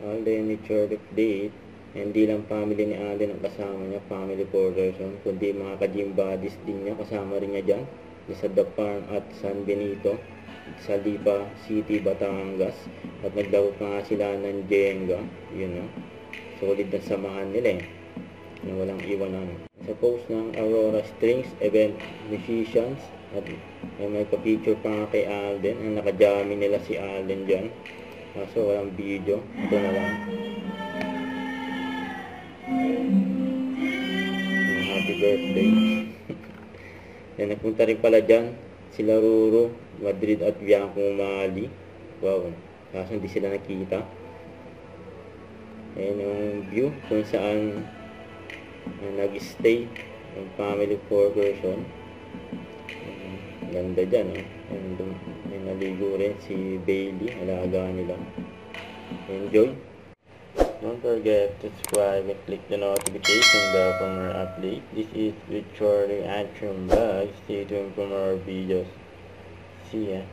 Alden with short update. Hindi lang family ni Alden ang kasama niya, family 4 person, kundi mga ka-gym buddies din niya, kasama rin niya dyan sa The Farm at San Benito sa Lipa City, Batangas. At naglaro pa nga sila ng Jenga, yun, no? Solid na samahan nila na walang iwanan. Sa post ng Aurora Strings Event Musicians, at may pa-picture pa nga kay Alden, ang nakajami nila si Alden dyan, kaso walang video. Ito na lang. Happy birthday. Yan, nagpunta rin pala dyan sila Ruro, Madrid at Bianco Mali. Wow, kaso hindi sila nakita. Ayan yung view kung saan nag-stay yung family 4 person. Ganda dyan, oh. May naligo rin si Bailey, alaga nila. Enjoy. Don't forget to subscribe and click the notification bell for more updates. This is with short reaction vlog. Stay tuned for more videos. See ya.